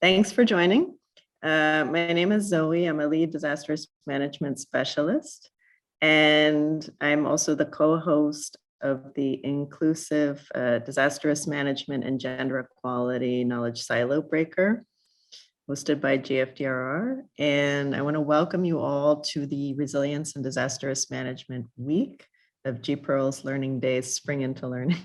Thanks for joining. My name is Zoe. I'm a lead disaster risk management specialist, and I'm also the co-host of the Inclusive Disaster Risk Management and Gender Equality Knowledge Silo Breaker, hosted by GFDRR. And I want to welcome you all to the Resilience and Disaster Risk Management Week of GPRL's Learning Days Spring into Learning.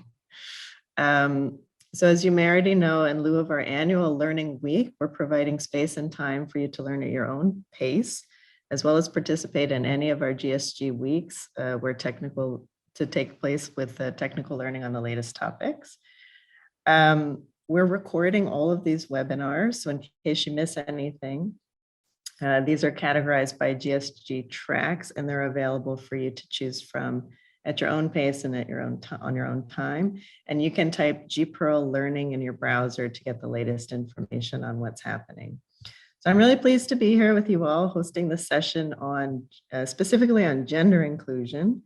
So as you may already know, in lieu of our annual Learning Week, we're providing space and time for you to learn at your own pace, as well as participate in any of our GSG weeks where technical to take place with technical learning on the latest topics. We're recording all of these webinars, so in case you miss anything, these are categorized by GSG tracks, and they're available for you to choose from at your own pace and at your own on your own time. And you can type GPRL Learning in your browser to get the latest information on what's happening. So I'm really pleased to be here with you all, hosting this session on specifically on gender inclusion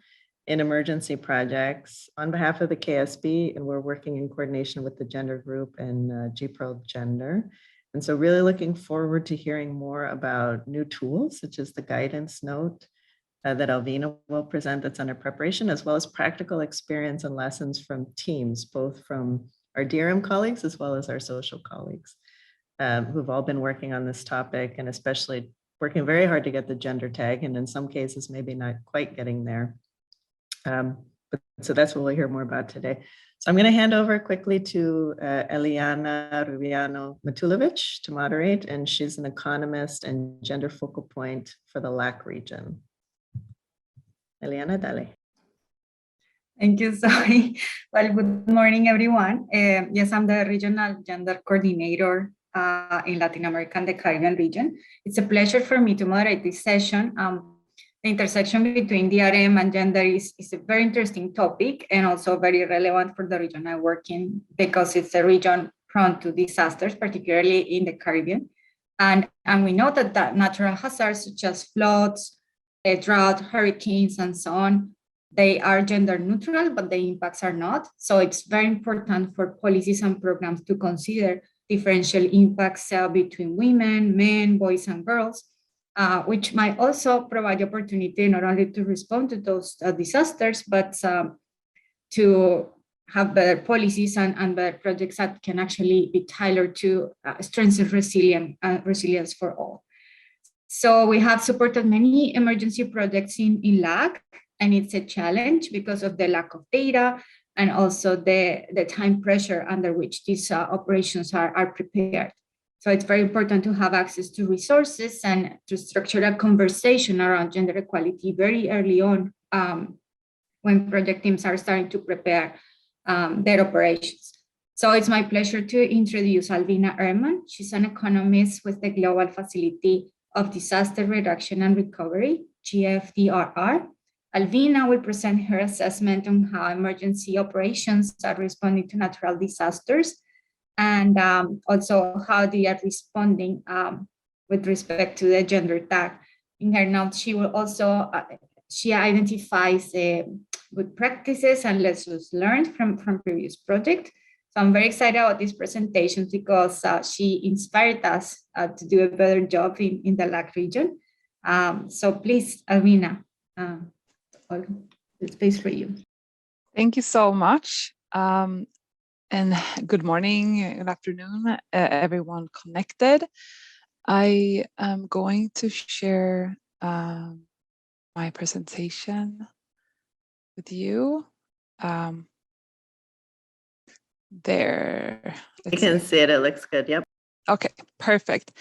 in emergency projects on behalf of the KSB, and we're working in coordination with the gender group and GPRL Gender. And so really looking forward to hearing more about new tools, such as the guidance note that Alvina will present that's under preparation, as well as practical experience and lessons from teams, both from our DRM colleagues as well as our social colleagues who've all been working on this topic, and especially working very hard to get the gender tag, and in some cases, maybe not quite getting there. So that's what we'll hear more about today. So I'm going to hand over quickly to Eliana Rubiano Matulovic to moderate, and she's an economist and gender focal point for the LAC region. Eliana, dale. Thank you, Zoe. Well, good morning, everyone. Yes, I'm the Regional Gender Coordinator in Latin America and the Caribbean region. It's a pleasure for me to moderate this session. The intersection between DRM and gender is a very interesting topic and also very relevant for the region I work in because it's a region prone to disasters, particularly in the Caribbean. And we know that natural hazards such as floods, drought, hurricanes, and so on, they are gender neutral, but the impacts are not. So it's very important for policies and programs to consider differential impacts between women, men, boys, and girls, which might also provide the opportunity not only to respond to those disasters, but to have better policies and better projects that can actually be tailored to strengthen resilience for all. So we have supported many emergency projects in LAC, and it's a challenge because of the lack of data and also the time pressure under which these operations are prepared. So it's very important to have access to resources and to structure a conversation around gender equality very early on when project teams are starting to prepare their operations. So it's my pleasure to introduce Alvina Ehrman. She's an economist with the Global Facility of Disaster Reduction and Recovery, GFDRR. Alvina will present her assessment on how emergency operations are responding to natural disasters and also how they are responding with respect to the gender tag. In her notes, she will also, she identifies good practices and lessons learned from previous projects. So I'm very excited about this presentation because she inspired us to do a better job in the LAC region. So please, Alvina, the space for you. Thank you so much. And good morning, good afternoon, everyone connected. I am going to share my presentation with you. There. You can see it, it looks good, yep. Okay, perfect.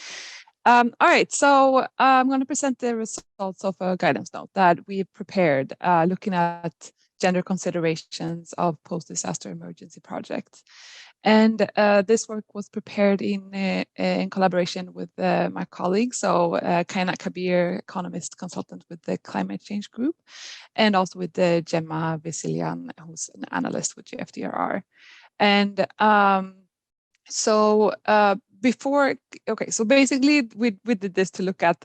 All right, so I'm going to present the results of a guidance note that we prepared looking at gender considerations of post-disaster emergency projects. And this work was prepared in collaboration with my colleagues, so Kaina Kabir, economist consultant with the Climate Change Group, and also with the Gemma Vesilian, who's an analyst with GFDRR. And so basically we did this to look at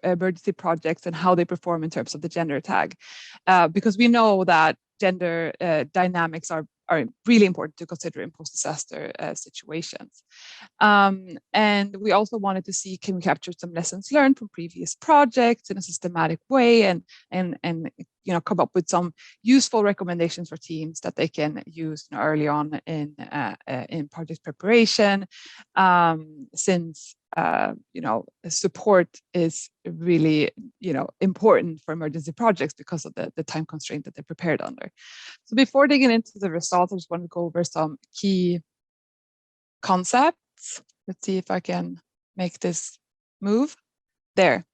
emergency projects and how they perform in terms of the gender tag, because we know that gender dynamics are are really important to consider in post-disaster situations. And we also wanted to see, can we capture some lessons learned from previous projects in a systematic way, and come up with some useful recommendations for teams that they can use early on in project preparation, since support is really important for emergency projects because of the time constraint that they're prepared under. So before digging into the results, I just want to go over some key concepts. Let's see if I can make this move there.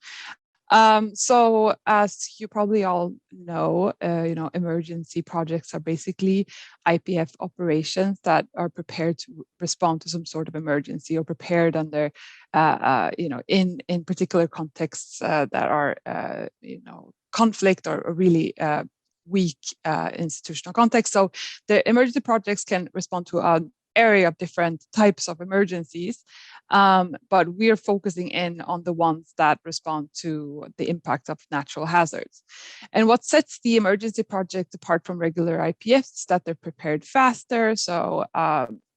So as you probably all know, emergency projects are basically IPF operations that are prepared to respond to some sort of emergency, or prepared under, in particular contexts that are, conflict or really weak institutional context. So the emergency projects can respond to an area of different types of emergencies, but we are focusing in on the ones that respond to the impact of natural hazards. And what sets the emergency project apart from regular IPFs is that they're prepared faster. So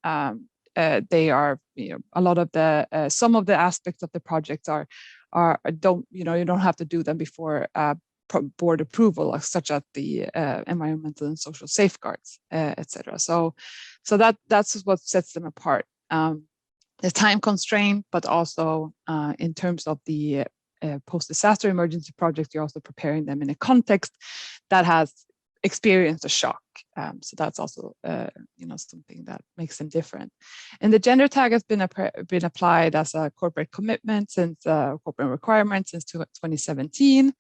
they are, a lot of the some of the aspects of the project are you don't have to do them before board approval, such as the environmental and social safeguards, etc. So that's what sets them apart. The time constraint, but also in terms of the post-disaster emergency project, you're also preparing them in a context that has experienced a shock. So that's also something that makes them different. And the gender tag has been applied as a corporate commitment since corporate requirement since 2017.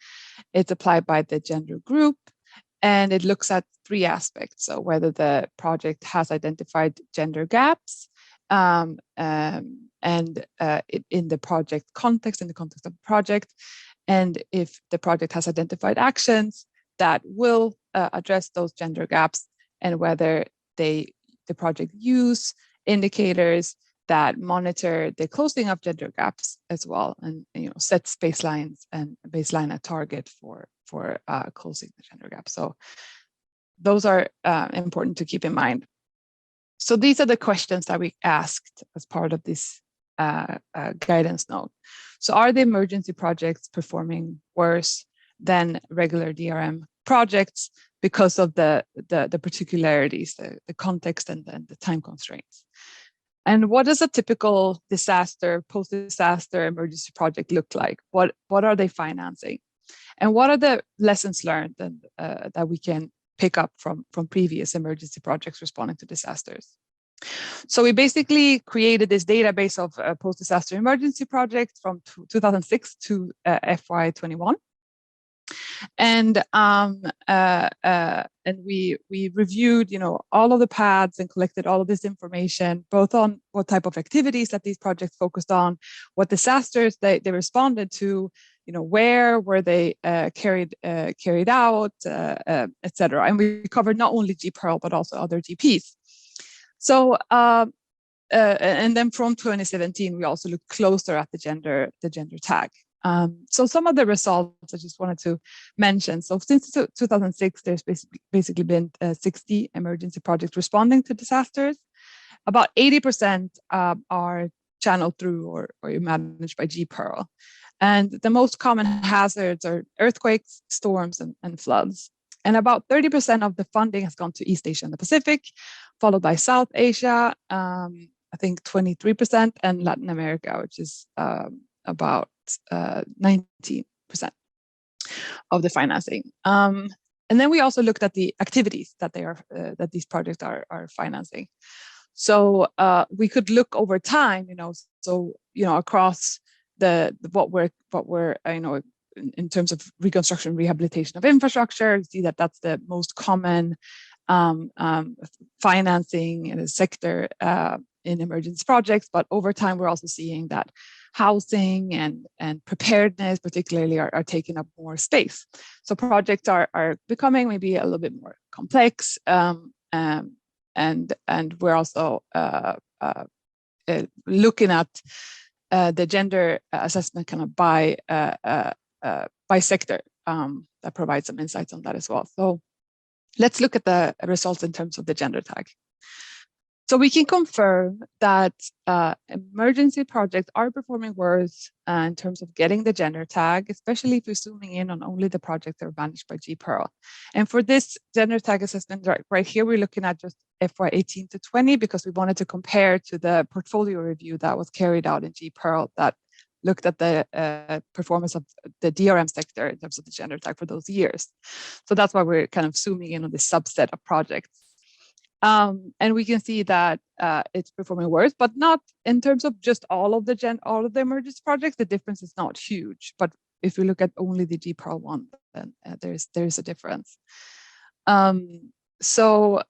It's applied by the gender group, and it looks at three aspects. So whether the project has identified gender gaps, and in the project context, in the context of the project, and if the project has identified actions that will address those gender gaps, and whether the project use indicators that monitor the closing of gender gaps as well, and sets baselines and baseline a target for closing the gender gap. So those are important to keep in mind. So these are the questions that we asked as part of this guidance note. So are the emergency projects performing worse than regular DRM projects because of the particularities, the context, and the time constraints? And what does a typical disaster, post-disaster emergency project look like? What are they financing? And what are the lessons learned that we can pick up from previous emergency projects responding to disasters? So we basically created this database of post-disaster emergency projects from 2006 to FY21. And we reviewed, all of the paths and collected all of this information, both on what type of activities that these projects focused on, what disasters they responded to, where were they carried out, etc. And we covered not only GPERL but also other GPs. So and then from 2017, we also looked closer at the gender tag. So some of the results I just wanted to mention. So since 2006, there's basically been 60 emergency projects responding to disasters. About 80% are channeled through or managed by GPERL. And the most common hazards are earthquakes, storms, and floods. And about 30% of the funding has gone to East Asia and the Pacific, followed by South Asia, I think 23%, and Latin America, which is about 19% of the financing. And then we also looked at the activities that that these projects are financing. So we could look over time, across what we're in terms of reconstruction, rehabilitation of infrastructure, see that that's the most common financing in the sector in emergency projects. But over time, we're also seeing that housing and preparedness particularly are taking up more space. So projects are becoming maybe a little bit more complex, and we're also looking at the gender assessment kind of by sector, that provides some insights on that as well. So let's look at the results in terms of the gender tag. So we can confirm that emergency projects are performing worse in terms of getting the gender tag, especially if we're zooming in on only the projects that are managed by GPearl. And for this gender tag assessment right here, we're looking at just FY 18 to 20 because we wanted to compare to the portfolio review that was carried out in GPearl that looked at the performance of the DRM sector in terms of the gender tag for those years. So that's why we're kind of zooming in on this subset of projects. And we can see that it's performing worse, but not in terms of just all of the emergency projects. The difference is not huge, but if we look at only the GPearl one, then there's a difference. So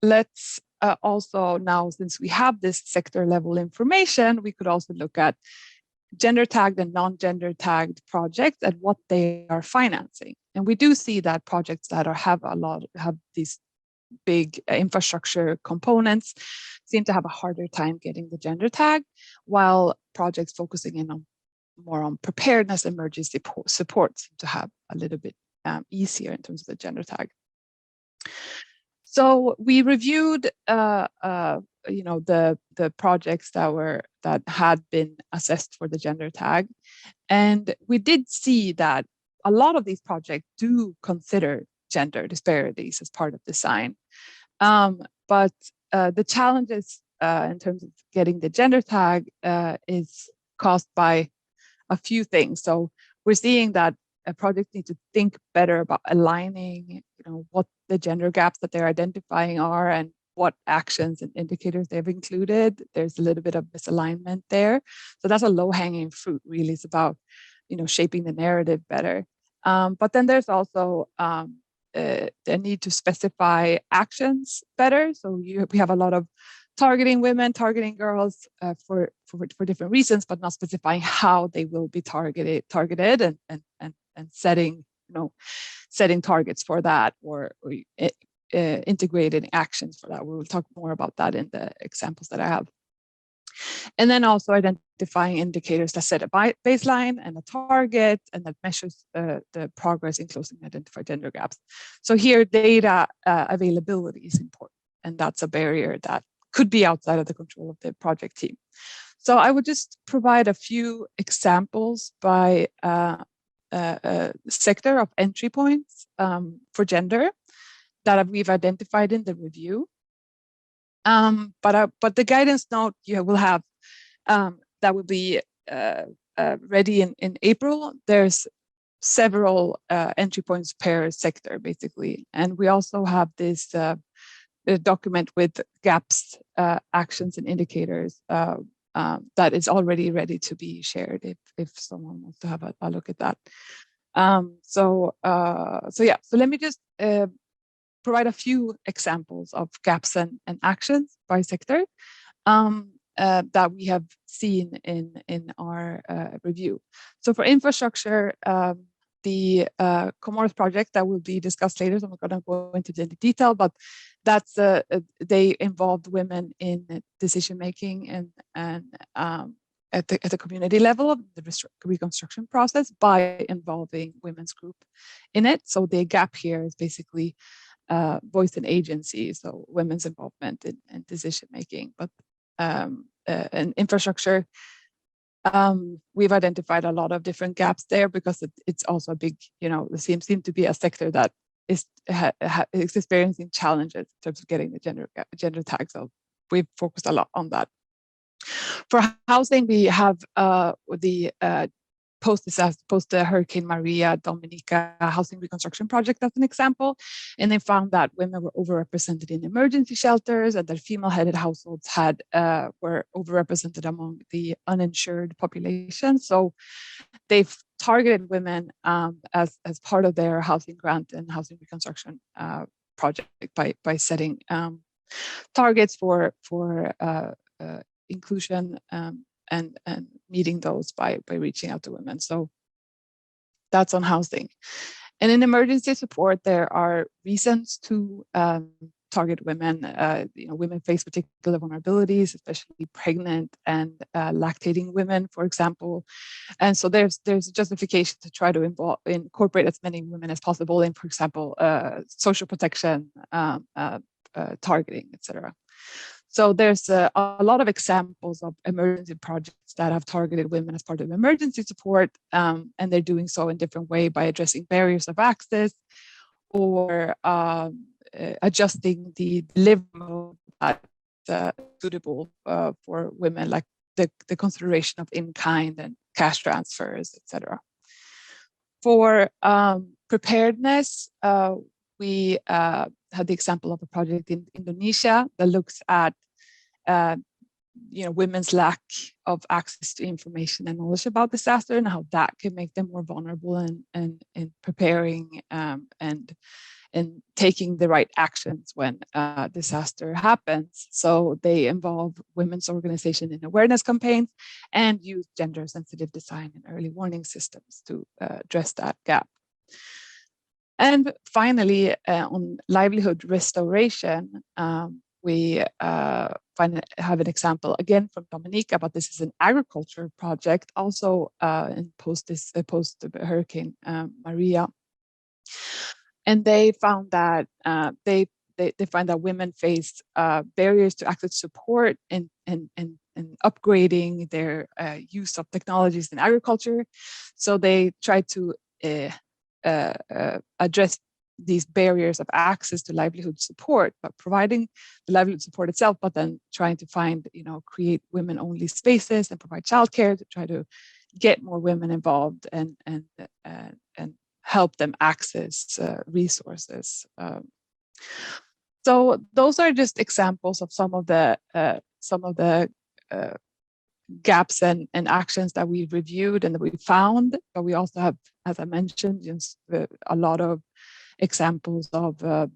let's also now, since we have this sector level information, we could also look at gender tagged and non-gender tagged projects and what they are financing. And we do see that projects that have these big infrastructure components seem to have a harder time getting the gender tag, while projects focusing in on more on preparedness, emergency support seem to have a little bit easier in terms of the gender tag. So we reviewed, the projects that had been assessed for the gender tag, and we did see that a lot of these projects do consider gender disparities as part of design. But the challenges in terms of getting the gender tag is caused by a few things. So we're seeing that projects need to think better about aligning, what the gender gaps that they're identifying are and what actions and indicators they've included. There's a little bit of misalignment there. So that's a low-hanging fruit, really. It's about, shaping the narrative better. But then there's also the need to specify actions better. So we have a lot of targeting women, targeting girls for different reasons, but not specifying how they will be targeted and setting targets for that or integrated actions for that. We will talk more about that in the examples that I have. And then also identifying indicators that set a baseline and a target and that measures the progress in closing identified gender gaps. So here data availability is important, and that's a barrier that could be outside of the control of the project team. So I would just provide a few examples by sector of entry points for gender that we've identified in the review. But the guidance note you will have that will be ready in April. There's several entry points per sector, basically. And we also have this document with gaps, actions, and indicators that is already ready to be shared if someone wants to have a look at that. So let me just provide a few examples of gaps and actions by sector that we have seen in our review. So for infrastructure, the Comoros project that will be discussed later, so I'm not going to go into the detail, but that's they involved women in decision making and at the community level of the reconstruction process by involving women's group in it. So the gap here is basically voice and agency, so women's involvement in decision making. But in infrastructure, we've identified a lot of different gaps there because it's also a big, it seems to be a sector that is experiencing challenges in terms of getting the gender tag. So we've focused a lot on that. For housing, we have the post Hurricane Maria, Dominica housing reconstruction project as an example. And they found that women were overrepresented in emergency shelters and that female-headed households were overrepresented among the uninsured population. So they've targeted women as part of their housing grant and housing reconstruction project by setting targets for inclusion and meeting those by reaching out to women. So that's on housing. And in emergency support, there are reasons to target women. Women face particular vulnerabilities, especially pregnant and lactating women, for example. And so there's a justification to try to incorporate as many women as possible in, for example, social protection, targeting, etc. So there's a lot of examples of emergency projects that have targeted women as part of emergency support, and they're doing so in different ways by addressing barriers of access or adjusting the delivery mode that's suitable for women, like the consideration of in-kind and cash transfers, etc. For preparedness, we had the example of a project in Indonesia that looks at women's lack of access to information and knowledge about disaster and how that can make them more vulnerable and preparing and taking the right actions when disaster happens. So they involve women's organization in awareness campaigns and use gender-sensitive design and early warning systems to address that gap. And finally, on livelihood restoration, we have an example again from Dominica, but this is an agriculture project also in post Hurricane Maria. And they found that they find that women face barriers to access support and upgrading their use of technologies in agriculture. So they try to address these barriers of access to livelihood support, but providing the livelihood support itself, but then trying to find, create women-only spaces and provide childcare to try to get more women involved and help them access resources. So those are just examples of some of the gaps and actions that we reviewed and that we found, but we also have, as I mentioned, a lot of examples of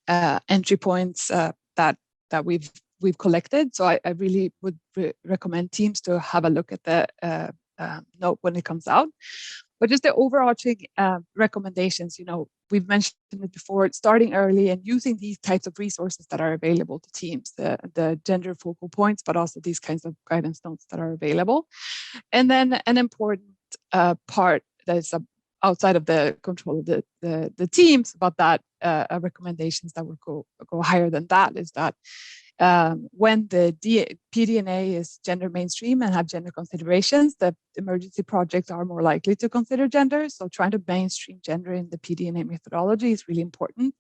entry points that we've collected. So I really would recommend teams to have a look at the note when it comes out. But just the overarching recommendations, we've mentioned it before, starting early and using these types of resources that are available to teams, the gender focal points, but also these kinds of guidance notes that are available. And then an important part that is outside of the control of the teams, but that recommendations that would go higher than that is that when the PDNA is gender mainstream and have gender considerations, the emergency projects are more likely to consider gender. So trying to mainstream gender in the PDNA methodology is really important.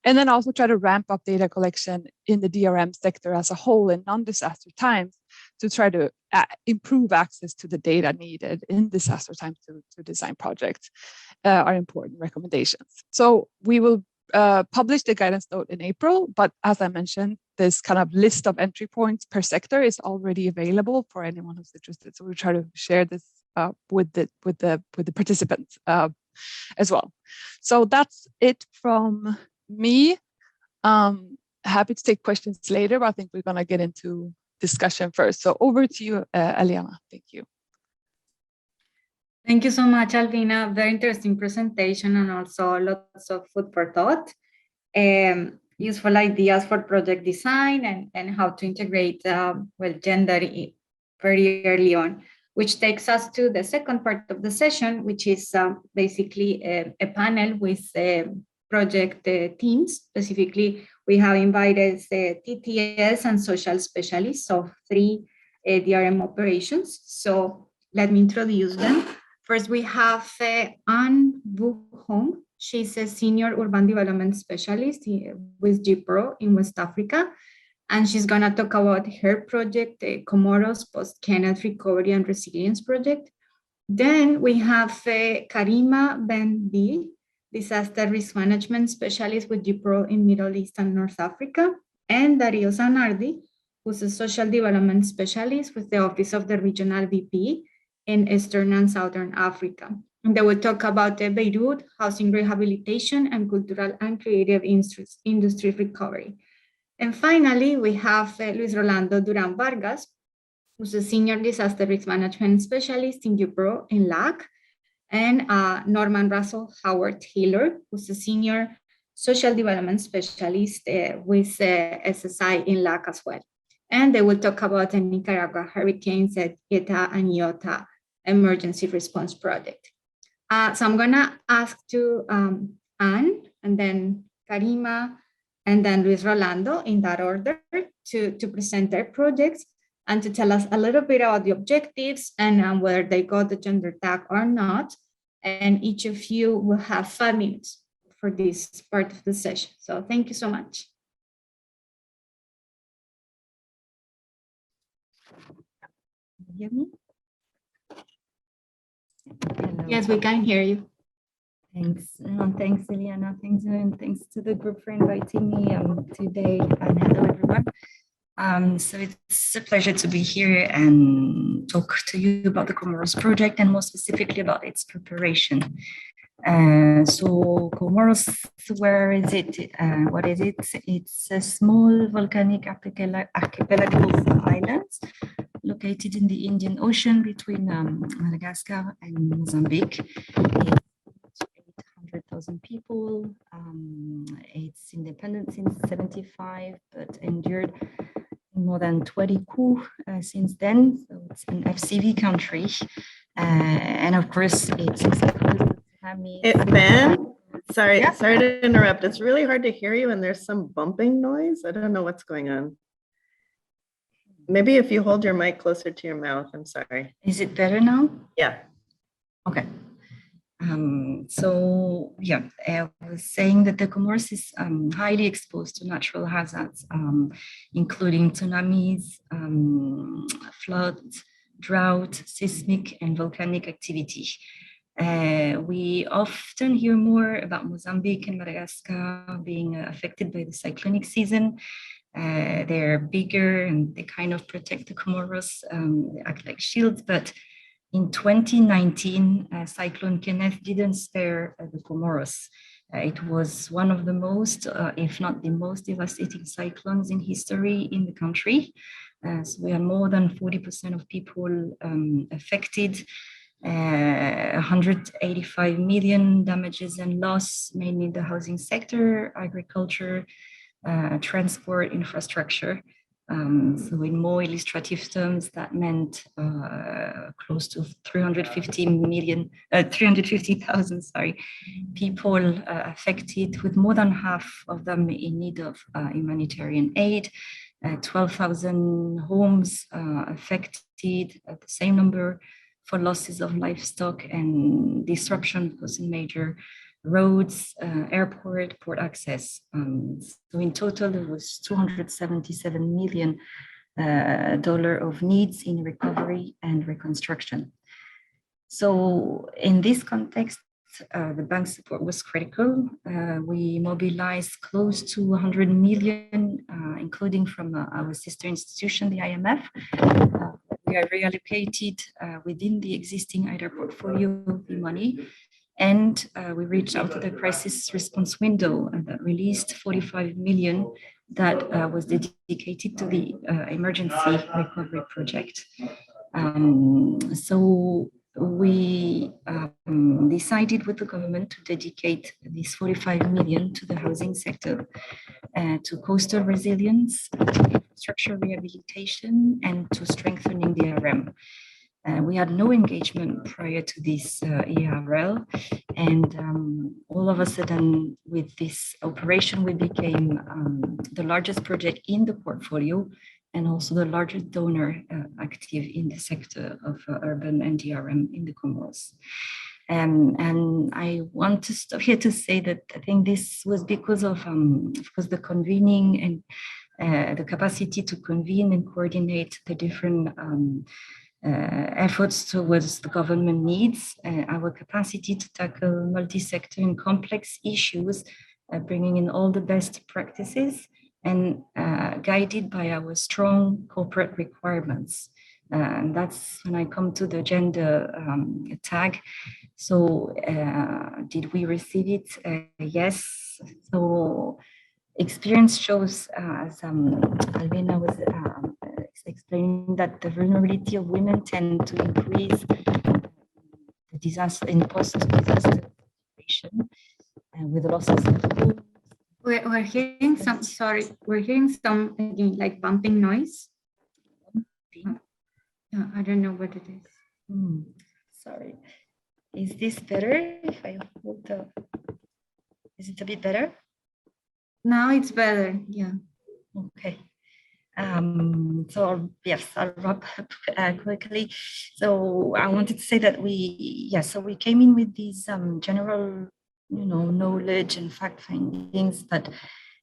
And then also try to ramp up data collection in the DRM sector as a whole in non-disaster times to try to improve access to the data needed in disaster times to design projects are important recommendations. So we will publish the guidance note in April, but as I mentioned, this kind of list of entry points per sector is already available for anyone who's interested. So we'll try to share this with the participants as well. So that's it from me. Happy to take questions later, but I think we're going to get into discussion first. So over to you, Eliana. Thank you. Thank you so much, Alvina. Very interesting presentation and also lots of food for thought. Useful ideas for project design and how to integrate gender very early on, which takes us to the second part of the session, which is basically a panel with project teams. Specifically, we have invited TTS and social specialists of 3 DRM operations. So let me introduce them. First, we have Anne Vu Hong. She's a senior urban development specialist with GPRO in West Africa. And she's going to talk about her project, the Comoros Post-Kenneth Recovery and Resilience Project. Then we have Karima Ben-Bil, disaster risk management specialist with GPRO in Middle East and North Africa. And Dario Zanardi, who's a social development specialist with the Office of the Regional VP in Eastern and Southern Africa. And they will talk about the Beirut housing rehabilitation and cultural and creative industry recovery. And finally, we have Luis Rolando Duran Vargas, who's a senior disaster risk management specialist in GPRO in LAC, and Norman Russell Howard Taylor, who's a senior social development specialist with SSI in LAC as well. And they will talk about the Nicaragua Hurricanes ETA and IOTA Emergency Response Project. So I'm gonna ask to Anne, and then Karima, and then Luis Rolando in that order to present their projects and to tell us a little bit about the objectives and whether they got the gender tag or not. And each of you will have 5 minutes for this part of the session. So thank you so much. Hear me? Hello. Yes, we can hear you. Thanks. Thanks, Eliana. Thanks, and thanks to the group for inviting me today. And hello, everyone. So it's a pleasure to be here and talk to you about the Comoros project and more specifically about its preparation. So Comoros, where is it? What is it? It's a small volcanic archipelago of islands located in the Indian Ocean between Madagascar and Mozambique. It's 800,000 people. It's independent since 75, but endured more than 20 coups since then. So it's an FCV country. And of course, it's Ben, sorry, Yeah. sorry to interrupt. It's really hard to hear you and there's some bumping noise. I don't know what's going on. Maybe if you hold your mic closer to your mouth, I'm sorry. Is it better now? Yeah. Okay. So yeah, I was saying that the Comoros is highly exposed to natural hazards, including tsunamis, floods, drought, seismic and volcanic activity. We often hear more about Mozambique and Madagascar being affected by the cyclonic season. They're bigger and they kind of protect the Comoros, they act like shields, but in 2019, Cyclone Kenneth didn't spare the Comoros. It was one of the most, if not the most devastating cyclones in history in the country. So we had more than 40% of people affected, 185 million damages and loss, mainly in the housing sector, agriculture, transport, infrastructure. So in more illustrative terms, that meant close to 350,000 people affected, with more than half of them in need of humanitarian aid. 12,000 homes affected, the same number for losses of livestock and disruption causing major roads, airport, port access. So in total, there was $277 million of needs in recovery and reconstruction. So in this context, the bank support was critical. We mobilized close to 100 million, including from our sister institution, the IMF. We are reallocated within the existing IDA portfolio the money. And we reached out to the crisis response window that released 45 million that was dedicated to the emergency recovery project. So we decided with the government to dedicate this 45 million to the housing sector, to coastal resilience, to infrastructure rehabilitation, and to strengthening the RM. We had no engagement prior to this ERL, and all of a sudden, with this operation, we became the largest project in the portfolio and also the largest donor active in the sector of urban and DRM in the Comoros. And I want to stop here to say that I think this was because of course, the convening and the capacity to convene and coordinate the different efforts towards the government needs, our capacity to tackle multi-sector and complex issues, bringing in all the best practices and guided by our strong corporate requirements. And that's when I come to the gender tag. So did we receive it? Yes. So experience shows, as Alvina was explaining, that the vulnerability of women tend to increase the disaster in post-disaster situation, with losses of homes, We're hearing some, sorry, we're hearing some again, like bumping noise. I don't know what it is. Sorry. Is this better if I hold the, is it a bit better? Now it's better, yeah. Okay. So yes, I'll wrap up quickly. So I wanted to say that so we came in with these general, knowledge and fact findings, but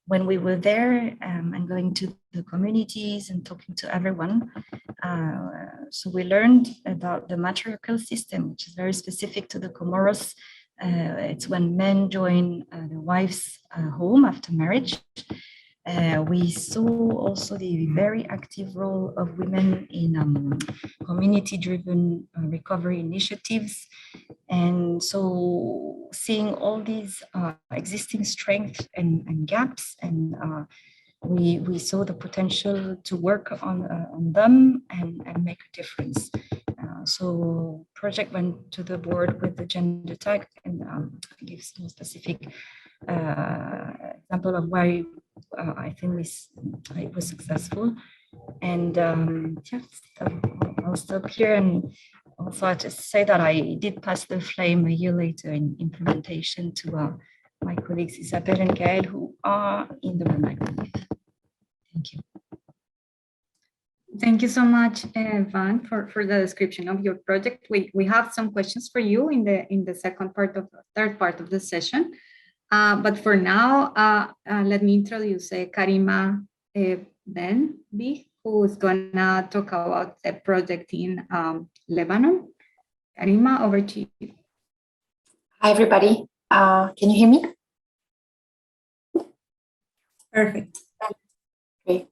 when we were there and going to the communities and talking to everyone, so we learned about the matriarchal system, which is very specific to the Comoros. It's when men join the wife's home after marriage. We saw also the very active role of women in community-driven recovery initiatives. And so seeing all these existing strengths and gaps, and we saw the potential to work on them and make a difference. So project went to the board with the gender tag and gives more specific example of why I think it was successful. And I'll stop here. And also I just say that I did pass the flame a year later in implementation to my colleagues Isabel and Gael, who are in the room, I believe. Thank you. Thank you so much, Van, for the description of your project. We have some questions for you in the third part of the session. But for now, let me introduce Karima Benbi, who is gonna talk about the project in Lebanon. Karima, over to you. Hi, everybody. Can you hear me? Perfect. Great.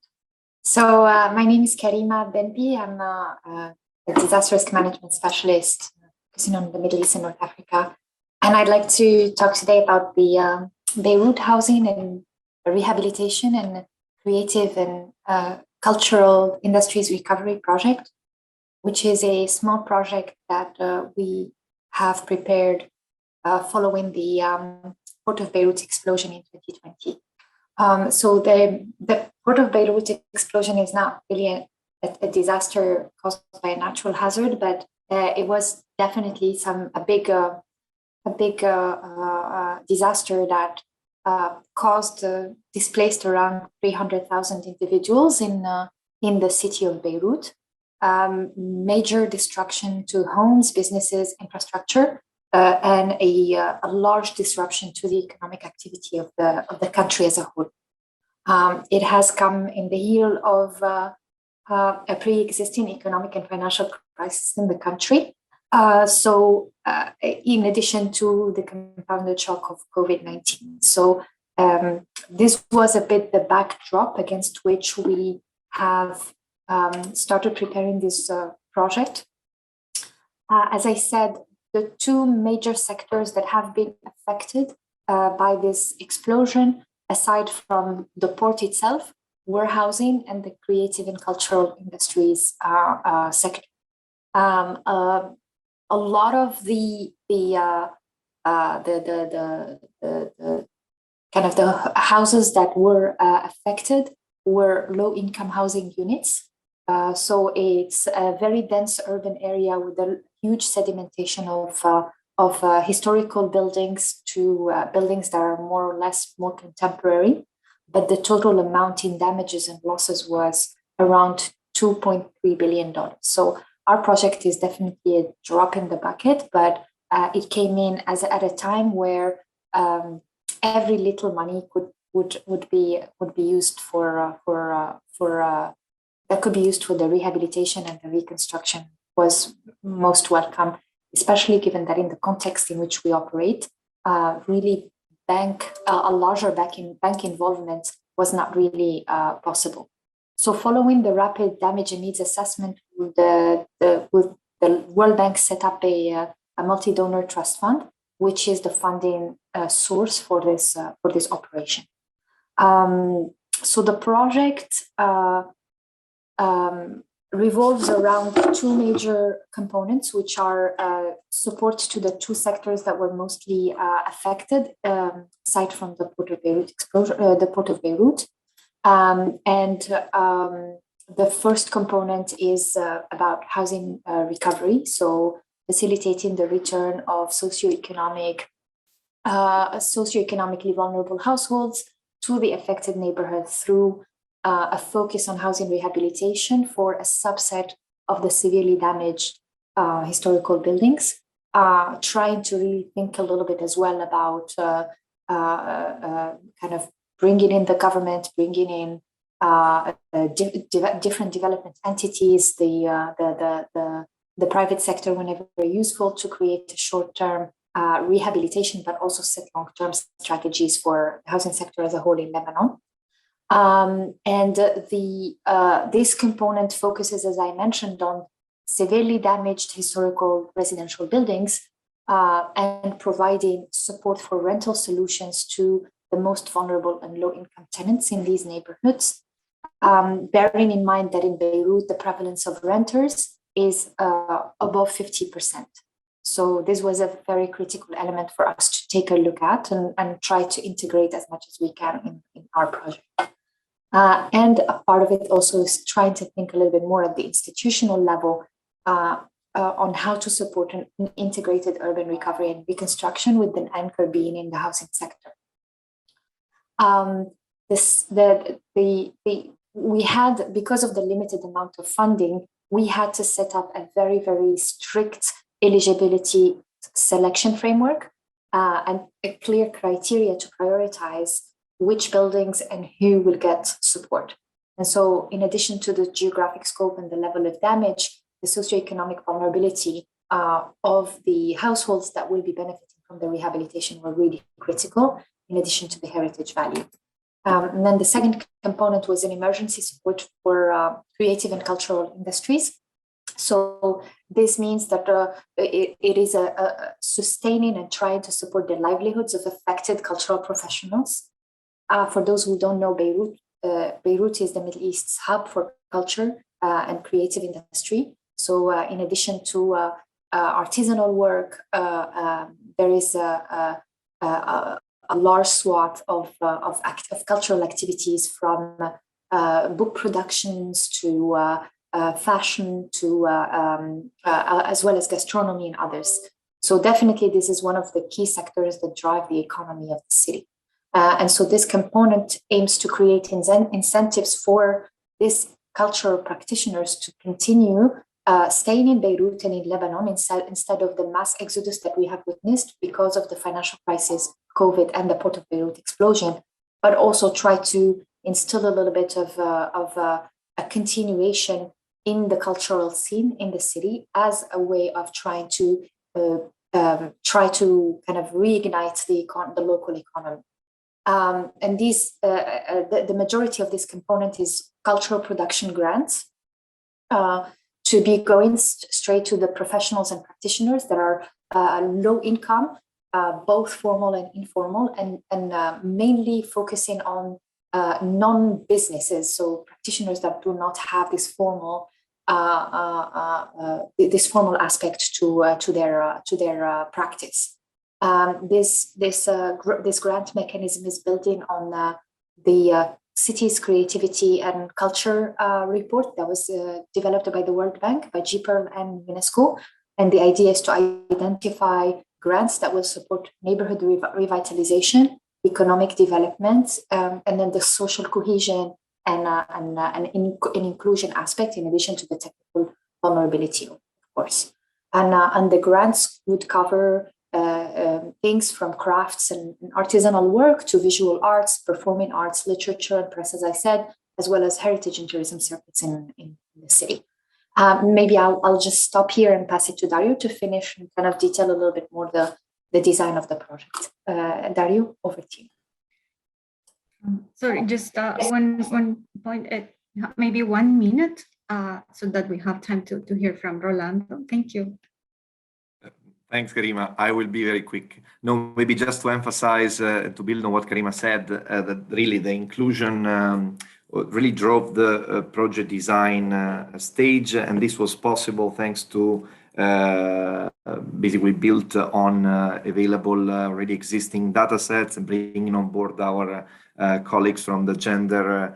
So my name is Karima Benbi. I'm a disaster risk management specialist focusing on the Middle East and North Africa. And I'd like to talk today about the Beirut housing and rehabilitation and creative and cultural industries recovery project, which is a small project that we have prepared following the Port of Beirut explosion in 2020. So the Port of Beirut explosion is not really a disaster caused by a natural hazard, but it was definitely a big disaster that displaced around 300,000 individuals in the city of Beirut. Major destruction to homes, businesses, infrastructure, and a large disruption to the economic activity of the country as a whole. It has come in the heel of a pre-existing economic and financial crisis in the country. In addition to the compounded shock of COVID-19. So this was a bit the backdrop against which we have started preparing this project. As I said, the two major sectors that have been affected by this explosion, aside from the port itself, were housing and the creative and cultural industries sector. A lot of the kind of the houses that were affected were low-income housing units. So it's a very dense urban area with a huge sedimentation of historical buildings to buildings that are more or less more contemporary. But the total amount in damages and losses was around $2.3 billion. So our project is definitely a drop in the bucket, but it came in at a time where every little money would be used for the rehabilitation and the reconstruction was most welcome, especially given that in the context in which we operate, really a larger bank involvement was not really possible. So following the rapid damage and needs assessment, the World Bank set up a multi-donor trust fund, which is the funding source for this operation. So the project revolves around two major components, which are support to the two sectors that were mostly affected, aside from the Port of Beirut explosion, the Port of Beirut. The first component is about housing recovery, so facilitating the return of socioeconomically vulnerable households to the affected neighborhood through a focus on housing rehabilitation for a subset of the severely damaged historical buildings, trying to really think a little bit as well about kind of bringing in the government, bringing in different development entities, the private sector whenever useful, to create a short-term rehabilitation, but also set long-term strategies for the housing sector as a whole in Lebanon. This component focuses, as I mentioned, on severely damaged historical residential buildings and providing support for rental solutions to the most vulnerable and low-income tenants in these neighborhoods. Bearing in mind that in Beirut, the prevalence of renters is above 50%. So this was a very critical element for us to take a look at and try to integrate as much as we can in our project. And a part of it also is trying to think a little bit more at the institutional level on how to support an integrated urban recovery and reconstruction, with an anchor being in the housing sector. We had, because of the limited amount of funding, we had to set up a very, very strict eligibility selection framework and a clear criteria to prioritize which buildings and who will get support. And so in addition to the geographic scope and the level of damage, the socioeconomic vulnerability of the households that will be benefiting from the rehabilitation were really critical, in addition to the heritage value. And then the second component was an emergency support for creative and cultural industries. So this means that it is a sustaining and trying to support the livelihoods of affected cultural professionals. For those who don't know Beirut, Beirut is the Middle East's hub for culture and creative industry. So in addition to artisanal work, there is a large swath of cultural activities, from book productions to fashion to as well as gastronomy and others. So definitely this is one of the key sectors that drive the economy of the city. And so this component aims to create incentives for these cultural practitioners to continue staying in Beirut and in Lebanon instead of the mass exodus that we have witnessed because of the financial crisis, COVID, and the Port of Beirut explosion, but also try to instill a little bit of a continuation in the cultural scene in the city as a way of trying to kind of reignite the local economy. And these, the majority of this component is cultural production grants to be going straight to the professionals and practitioners that are low income, both formal and informal, and mainly focusing on non-businesses, so practitioners that do not have this formal aspect to their practice. This grant mechanism is building on the city's creativity and culture report that was developed by the World Bank, by GPERL and UNESCO. And the idea is to identify grants that will support neighborhood revitalization, economic development, and then the social cohesion and inclusion aspect, in addition to the technical vulnerability, of course. And the grants would cover things from crafts and artisanal work to visual arts, performing arts, literature, and press, as I said, as well as heritage and tourism circuits in the city. Maybe I'll just stop here and pass it to Dario to finish and kind of detail a little bit more the design of the project. Dario, over to you. Sorry, just one point, maybe 1 minute, so that we have time to hear from Rolando. Thank you. Thanks, Karima. I will be very quick. No, maybe just to emphasize, to build on what Karima said, that really the inclusion really drove the project design stage, and this was possible thanks to basically built on available already existing data sets and bringing on board our colleagues from the gender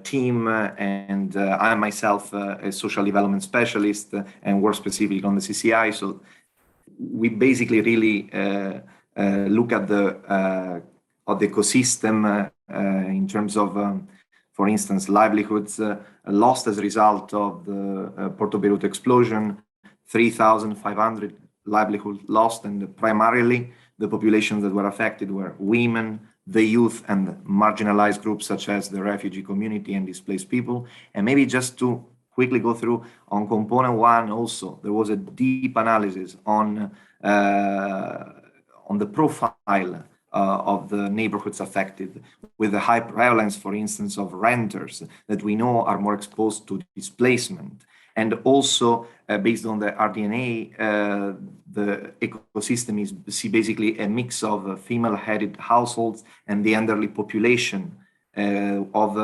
team, and I myself a social development specialist and work specifically on the CCI. So we basically really look at the ecosystem in terms of for instance, livelihoods lost as a result of the Porto Beirut explosion, 3,500 livelihoods lost, and primarily the populations that were affected were women, the youth, and marginalized groups such as the refugee community and displaced people. And maybe just to quickly go through on component one also, there was a deep analysis on the profile of the neighborhoods affected, with the high prevalence, for instance, of renters that we know are more exposed to displacement. And also, based on the RDNA, the ecosystem is basically a mix of female-headed households and the elderly population of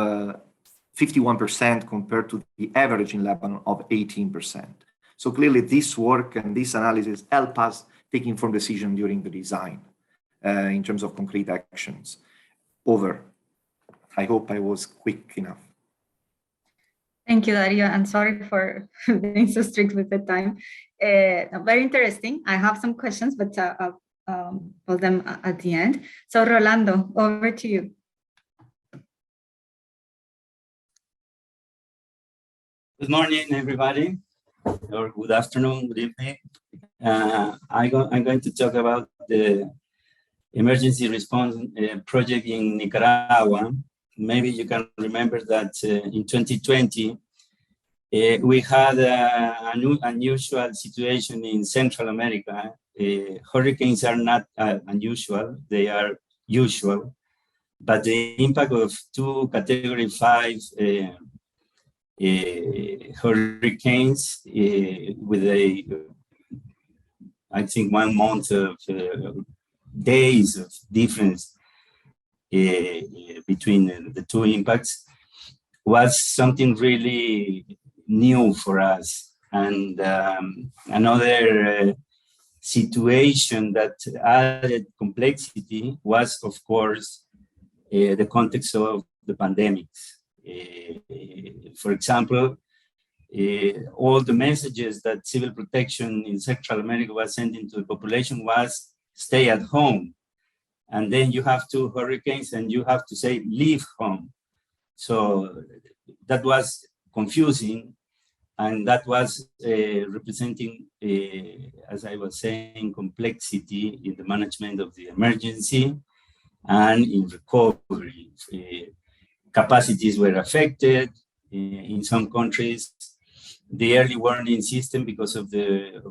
51% compared to the average in Lebanon of 18%. So clearly, this work and this analysis help us take informed decision during the design. In terms of concrete actions. Over. I hope I was quick enough. Thank you, Dario. I'm sorry for being so strict with the time. Very interesting. I have some questions, but I'll put them at the end. So Rolando, over to you. Good morning, everybody, or good afternoon, good evening. I'm going to talk about the emergency response project in Nicaragua. Maybe you can remember that in 2020, we had an unusual situation in Central America. Hurricanes are not unusual, they are usual, but the impact of two Category 5 hurricanes with I think 1 month of days of difference between the two impacts was something really new for us. And another situation that added complexity was, of course, the context of the pandemics. For example, all the messages that civil protection in Central America was sending to the population was stay at home. And then you have two hurricanes and you have to say, leave home. So that was confusing. And that was representing, as I was saying, complexity in the management of the emergency and in recovery. Capacities were affected in some countries. The early warning system, because of the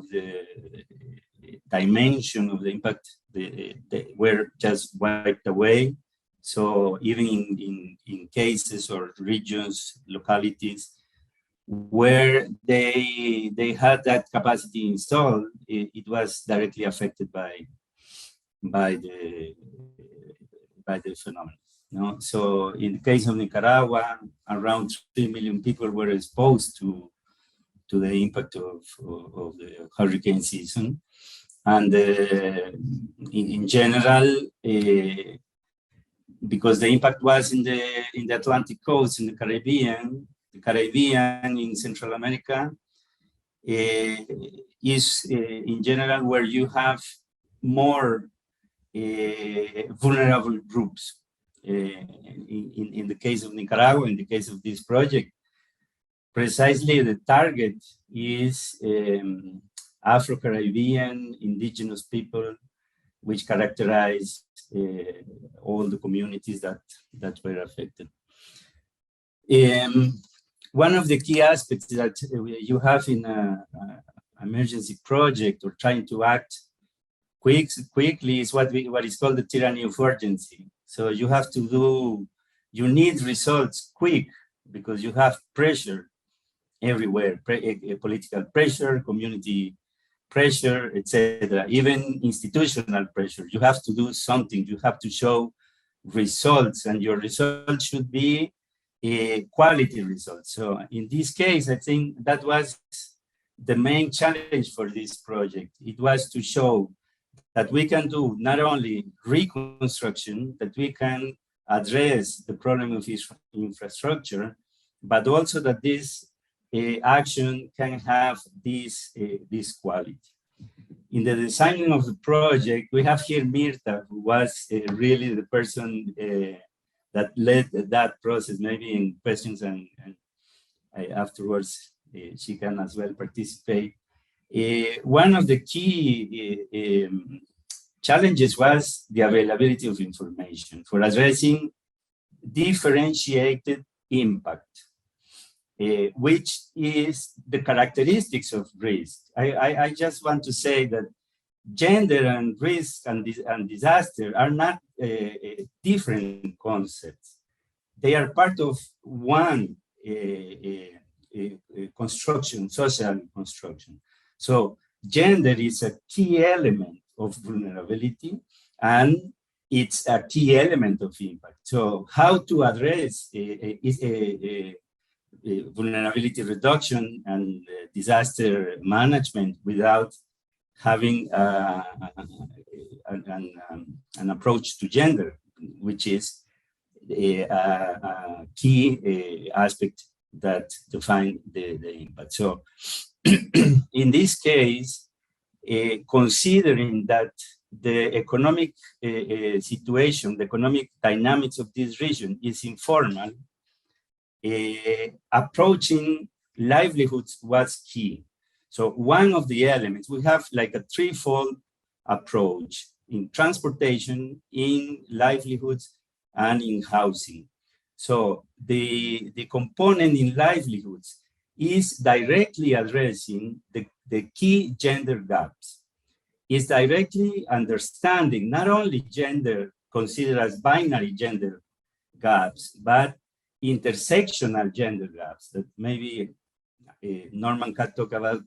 dimension of the impact, they were just wiped away. So even in cases or regions, localities, where they had that capacity installed, it was directly affected by the phenomenon. No? So in the case of Nicaragua, around 3 million people were exposed to the impact of the hurricane season. And in general, because the impact was in the Atlantic coast, in the Caribbean in Central America is in general where you have more vulnerable groups. In the case of Nicaragua, in the case of this project, precisely the target is Afro-Caribbean indigenous people, which characterize all the communities that were affected. One of the key aspects that you have in an emergency project or trying to act quickly is what is called the tyranny of urgency. So you have to you need results quick because you have pressure everywhere, political pressure, community pressure, etc. Even institutional pressure. You have to do something. You have to show results, and your results should be quality results. So in this case, I think that was the main challenge for this project. It was to show that we can do not only reconstruction, that we can address the problem of infrastructure, but also that this action can have this quality. In the designing of the project, we have here Mirta, who was really the person that led that process, maybe in questions and afterwards she can as well participate. One of the key challenges was the availability of information for addressing differentiated impact, which is the characteristics of risk. I just want to say that gender and risk and disaster are not different concepts. They are part of one construction, social construction. So gender is a key element of vulnerability, and it's a key element of impact. So how to address vulnerability reduction and disaster management without having an approach to gender, which is a key aspect that define the impact. So in this case, considering that the economic situation, the economic dynamics of this region is informal, approaching livelihoods was key. So one of the elements, we have like a threefold approach in transportation, in livelihoods, and in housing. So the component in livelihoods is directly addressing the key gender gaps. Is directly understanding not only gender considered as binary gender gaps, but intersectional gender gaps that maybe Norman can talk about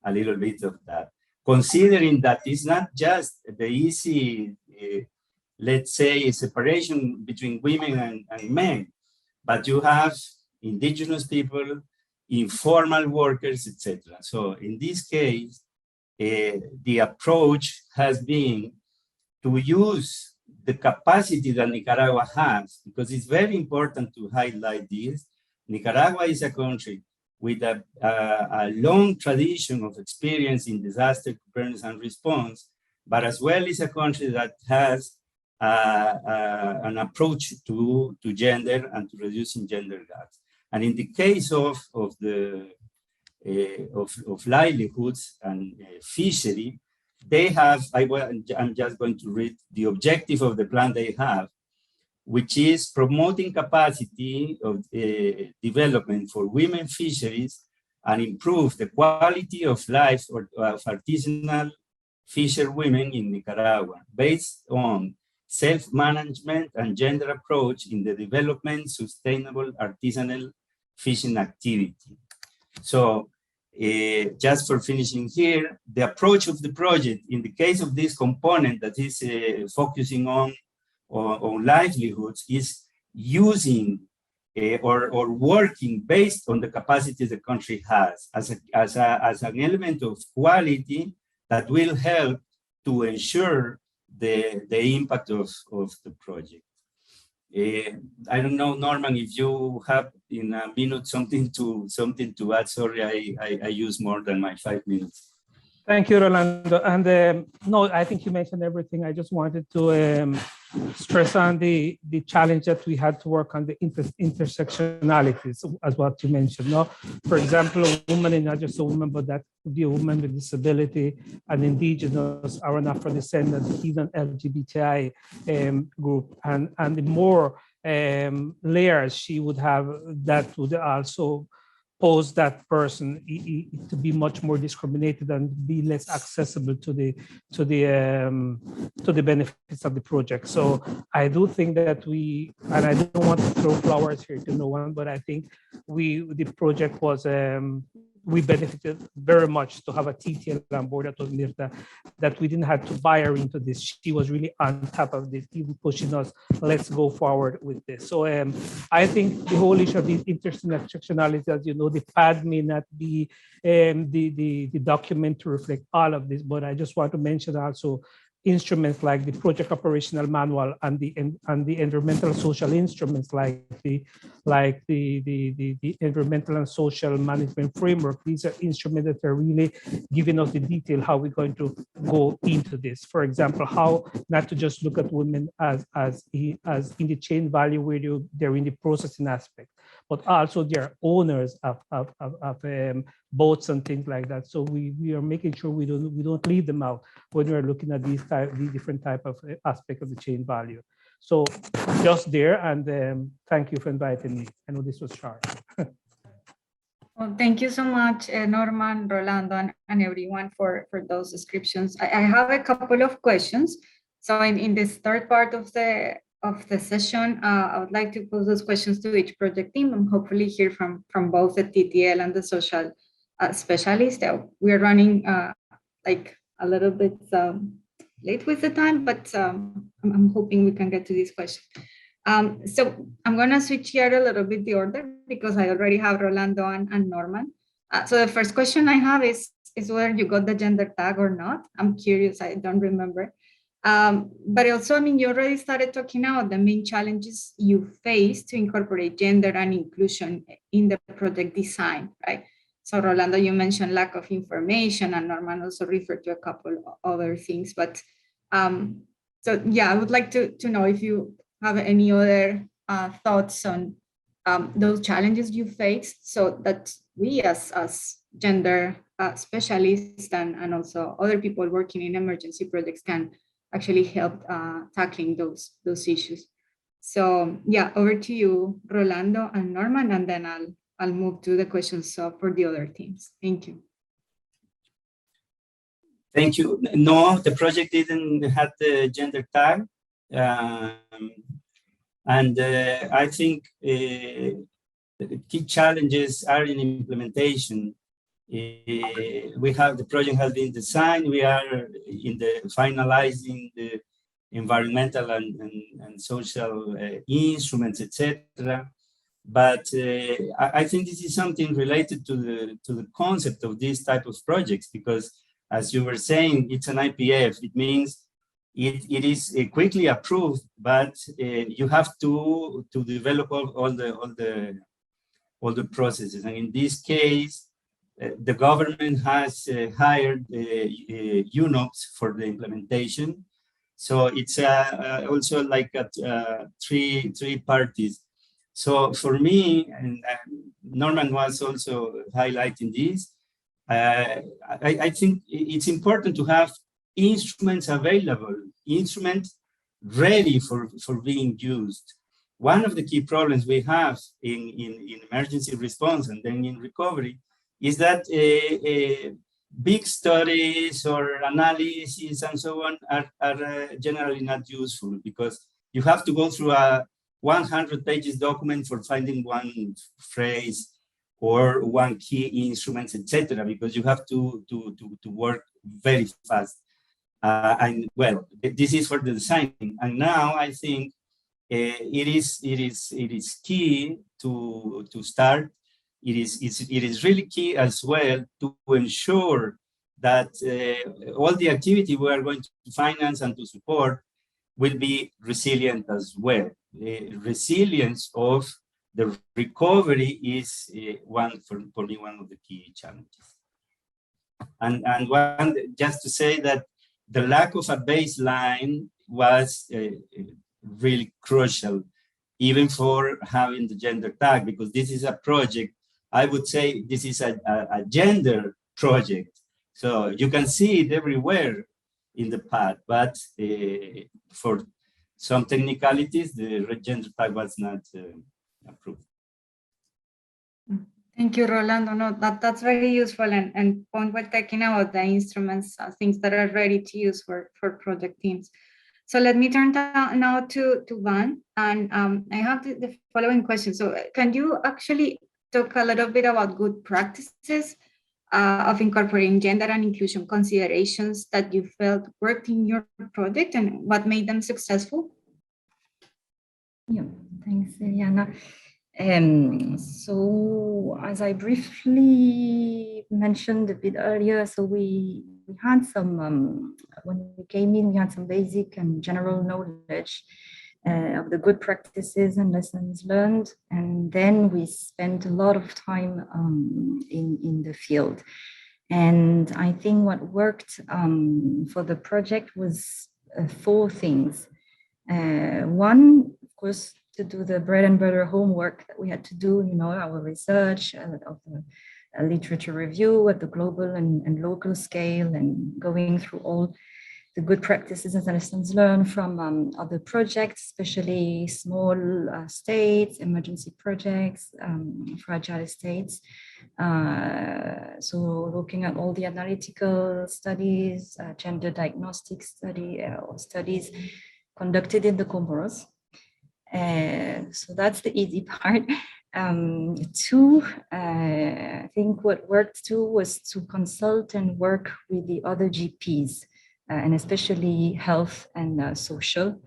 a little bit of that. Considering that it's not just the easy, let's say, separation between women and men, but you have indigenous people, informal workers, etc. So in this case, the approach has been to use the capacity that Nicaragua has, because it's very important to highlight this. Nicaragua is a country with a long tradition of experience in disaster preparedness and response, but as well is a country that has an approach to gender and to reducing gender gaps. And in the case of livelihoods and fishery, they have, I'm just going to read the objective of the plan they have, which is promoting capacity of development for women fisheries and improve the quality of life of artisanal fisher women in Nicaragua, based on self-management and gender approach in the development sustainable artisanal fishing activity. So just for finishing here, the approach of the project in the case of this component that is focusing on livelihoods is using or working based on the capacity the country has as an element of quality that will help to ensure the impact of the project. I don't know, Norman, if you have in a minute something to add. Sorry, I use more than my 5 minutes. Thank you, Rolando. And no, I think you mentioned everything. I just wanted to stress on the challenge that we had to work on the intersectionalities, as what you mentioned. No, for example, a woman is not just a woman, but that could be a woman with disability, an indigenous, or an Afro-descendant, even LGBTI group, and the more layers she would have, that would also pose that person to be much more discriminated and be less accessible to the benefits of the project. So I do think that we, and I don't want to throw flowers here to no one, but I think the project was we benefited very much to have a TTL on board that was Mirta, that we didn't have to buy her into this. She was really on top of this, even pushing us, let's go forward with this. So I think the whole issue of the intersectionality, as you know, the PAD may not be the document to reflect all of this, but I just want to mention also instruments like the project operational manual and the environmental social instruments like the environmental and social management framework. These are instruments that are really giving us the detail how we're going to go into this. For example, how not to just look at women as in the chain value where they're in the processing aspect, but also they're owners of boats and things like that. So we are making sure we don't leave them out when we're looking at these different type of aspect of the chain value. So just there, and thank you for inviting me. I know this was short. Well, thank you so much, Norman, Rolando, and everyone for those descriptions. I have a couple of questions. So in this third part of the session, I would like to pose those questions to each project team and hopefully hear from both the TTL and the social specialist. We are running like a little bit late with the time, but I'm hoping we can get to this question. So I'm gonna switch here a little bit the order because I already have Rolando and Norman. So the first question I have is whether you got the gender tag or not. I'm curious, I don't remember. But also, I mean, you already started talking about the main challenges you face to incorporate gender and inclusion in the project design, right? So Rolando, you mentioned lack of information, and Norman also referred to a couple of other things. But so yeah, I would like to know if you have any other thoughts on those challenges you faced, so that we as gender specialists and also other people working in emergency projects can actually help tackling those issues. So yeah, over to you, Rolando and Norman, and then I'll move to the questions for the other teams. Thank you. Thank you. No, the project didn't have the gender tag. And I think the key challenges are in implementation. The project has been designed. We are in the finalizing the environmental and social instruments, etc. But I think this is something related to the concept of this type of projects, because as you were saying, it's an IPF. It means it is quickly approved, but you have to develop all the processes. And in this case, the government has hired UNOPS for the implementation. So it's also like three parties. So for me, and Norman was also highlighting this, I think it's important to have instruments available, instruments ready for being used. One of the key problems we have in emergency response and then in recovery is that big studies or analysis and so on are generally not useful, because you have to go through a 100 pages document for finding one phrase or one key instruments, etc., because you have to work very fast. And well, this is for the design. And now I think it is key to start. It is really key as well to ensure that all the activity we are going to finance and to support will be resilient as well. Resilience of the recovery is for me one of the key challenges. And one, just to say that the lack of a baseline was really crucial, even for having the gender tag, because this is a project, I would say this is a gender project. So you can see it everywhere in the path, but for some technicalities, the gender tag was not approved. Thank you, Rolando. No, that's very useful, and point well taken about the instruments, things that are ready to use for project teams. So let me turn now to Van, and I have the following question. So can you actually talk a little bit about good practices of incorporating gender and inclusion considerations that you felt worked in your project and what made them successful? Yeah, thanks, Eliana. So as I briefly mentioned a bit earlier, so we had some, when we came in, we had some basic and general knowledge of the good practices and lessons learned. And then we spent a lot of time in the field. And I think what worked for the project was 4 things. One, of course, to do the bread and butter homework that we had to do, you know, our research of the literature review at the global and local scale, and going through all the good practices and lessons learned from other projects, especially small states, emergency projects, fragile states. So looking at all the analytical studies, gender diagnostic studies conducted in the Comoros. So that's the easy part. 2, I think what worked too was to consult and work with the other GPs, and especially health and social.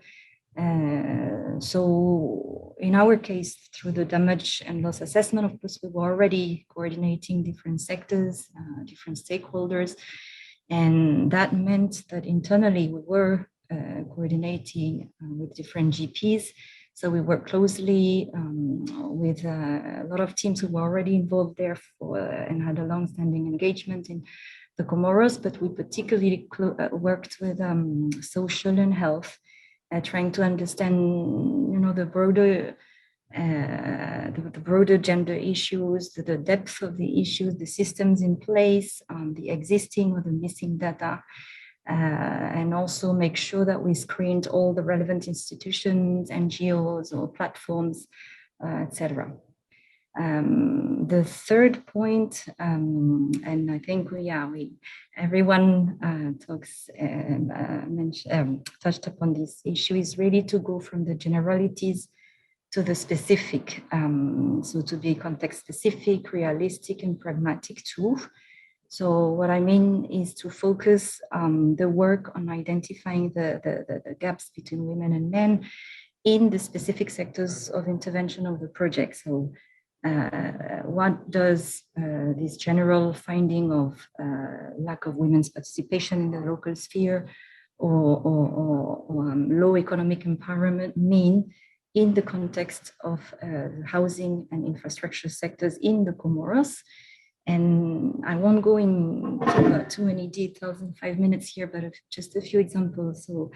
So in our case, through the damage and loss assessment, of course, we were already coordinating different sectors, different stakeholders. And that meant that internally we were coordinating with different GPs. So we work closely with a lot of teams who were already involved there and had a long-standing engagement in the Comoros, but we particularly worked with social and health, trying to understand, you know, the broader gender issues, the depth of the issues, the systems in place, the existing or the missing data. And also make sure that we screened all the relevant institutions, NGOs or platforms, etc. The third point, and I think everyone touched upon this issue, is really to go from the generalities to the specific. So to be context specific, realistic, and pragmatic too. So what I mean is to focus the work on identifying the gaps between women and men in the specific sectors of intervention of the project. So what does this general finding of lack of women's participation in the local sphere or low economic empowerment mean in the context of housing and infrastructure sectors in the Comoros? And I won't go into too many details in 5 minutes here, but just a few examples. So,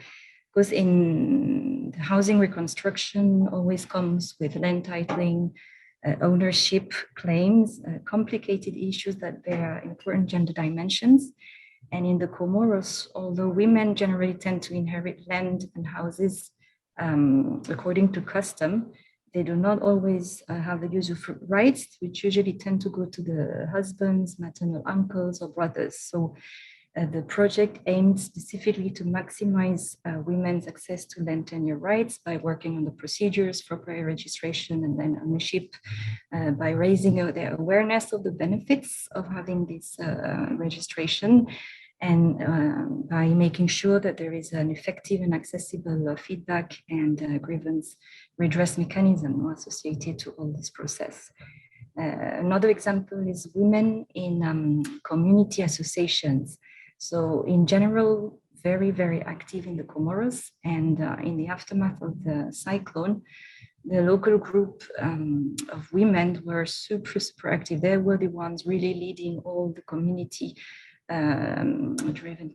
because in the housing reconstruction always comes with land titling, ownership claims, complicated issues that bear important gender dimensions. And in the Comoros, although women generally tend to inherit land and houses according to custom, they do not always have the usufruct rights, which usually tend to go to the husbands, maternal uncles, or brothers. So the project aimed specifically to maximize women's access to land tenure rights by working on the procedures for prior registration and then ownership, by raising their awareness of the benefits of having this registration, and by making sure that there is an effective and accessible feedback and grievance redress mechanism associated to all this process. Another example is women in community associations. So in general, very, very active in the Comoros, and in the aftermath of the cyclone, the local group of women were super active. They were the ones really leading all the community driven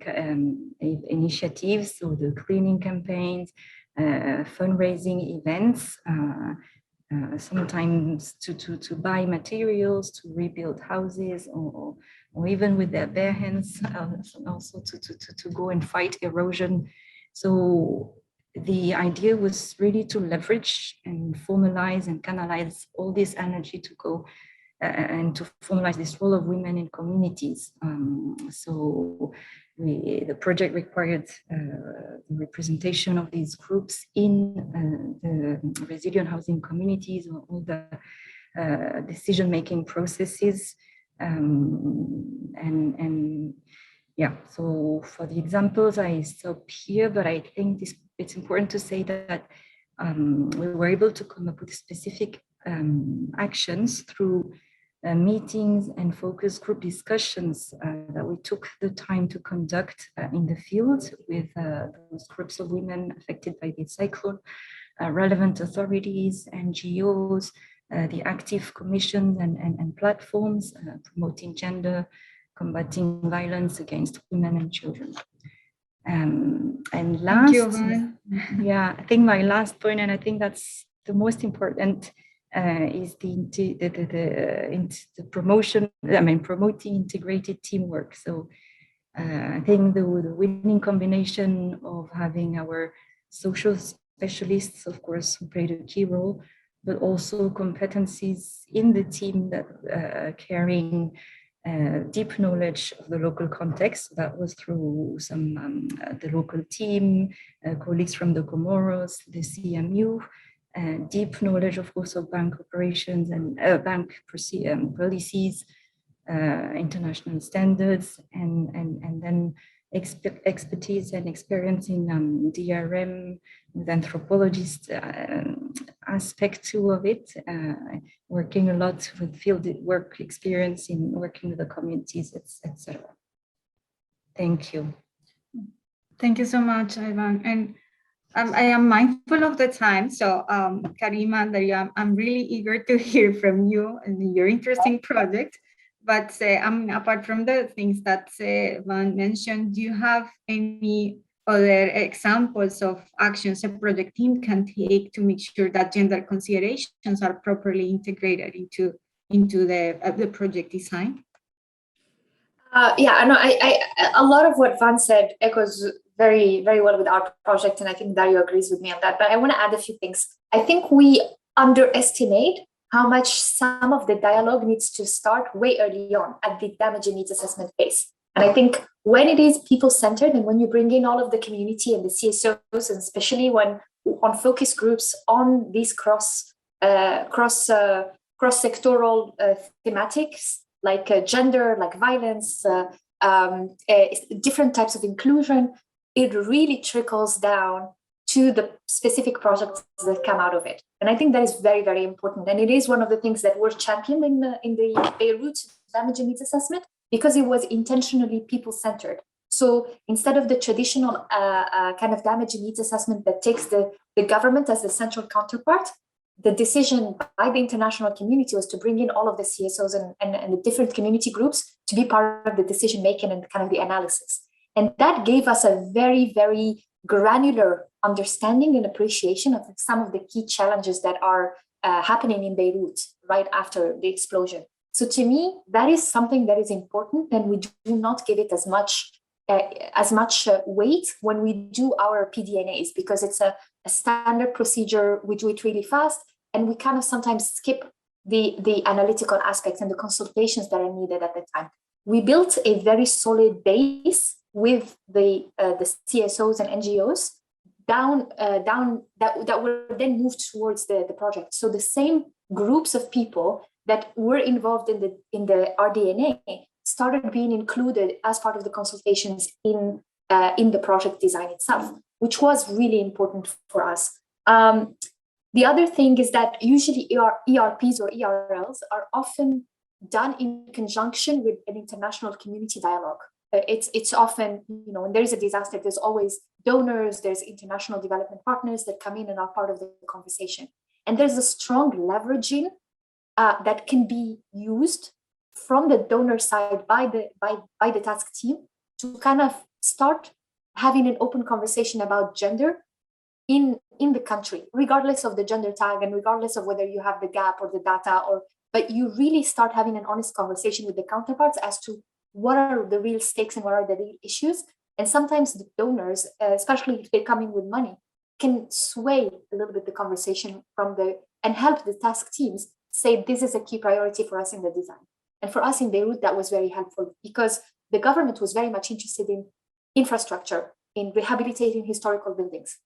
initiatives, so the cleaning campaigns, fundraising events, sometimes to buy materials, to rebuild houses, or even with their bare hands, also to go and fight erosion. So the idea was really to leverage and formalize and canalize all this energy to go and to formalize this role of women in communities. So the project required the representation of these groups in the resilient housing communities, or all the decision-making processes, And yeah, so for the examples, I stop here, but I think it's important to say that we were able to come up with specific actions through meetings and focus group discussions that we took the time to conduct in the field with those groups of women affected by the cyclone, relevant authorities, NGOs, the active commissions and platforms promoting gender, combating violence against women and children. And last, yeah, I think my last point, and I think that's the most important, is the promotion. Promoting integrated teamwork. So I think the winning combination of having our social specialists, of course, who played a key role, but also competencies in the team that carrying deep knowledge of the local context. That was through some the local team, colleagues from the Comoros, the CMU, deep knowledge, of course, of bank operations and bank policies, international standards, and then expertise and experience in DRM, with anthropologist aspect too of it, working a lot with field work experience in working with the communities, etc. Thank you. Thank you so much, Ivan. And I am mindful of the time. So Karima and Daria, I'm really eager to hear from you and your interesting project. But apart from the things that Van mentioned, do you have any other examples of actions a project team can take to make sure that gender considerations are properly integrated into the project design? Yeah, I know. A lot of what Van said echoes very, very well with our project, and I think Dario agrees with me on that. But I want to add a few things. I think we underestimate how much some of the dialogue needs to start way early on at the damage and needs assessment phase. And I think when it is people-centered and when you bring in all of the community and the CSOs, and especially when on focus groups on these cross-sectoral thematics like gender, like violence, different types of inclusion, it really trickles down to the specific projects that come out of it. And I think that is very, very important. And it is one of the things that were championed in the Beirut damage and needs assessment, because it was intentionally people-centered. So instead of the traditional kind of damage and needs assessment that takes the government as the central counterpart, the decision by the international community was to bring in all of the CSOs and the different community groups to be part of the decision-making and kind of the analysis. And that gave us a very, very granular understanding and appreciation of some of the key challenges that are happening in Beirut right after the explosion. So to me, that is something that is important, and we do not give it as much weight when we do our PDNAs, because it's a standard procedure. We do it really fast, and we kind of sometimes skip the analytical aspects and the consultations that are needed at the time. We built a very solid base with the CSOs and NGOs that were then moved towards the project. So the same groups of people that were involved in the RDNA started being included as part of the consultations in the project design itself, which was really important for us. The other thing is that usually ERPs or ERLs are often done in conjunction with an international community dialogue. It's often, when there is a disaster, there's always donors, there's international development partners that come in and are part of the conversation. And there's a strong leveraging that can be used from the donor side by the task team to kind of start having an open conversation about gender in the country, regardless of the gender tag and regardless of whether you have the gap or the data, but you really start having an honest conversation with the counterparts as to what are the real stakes and what are the real issues. And sometimes the donors, especially if they come in with money, can sway a little bit the conversation and help the task teams say, this is a key priority for us in the design. And for us in Beirut, that was very helpful because the government was very much interested in infrastructure, in rehabilitating historical buildings,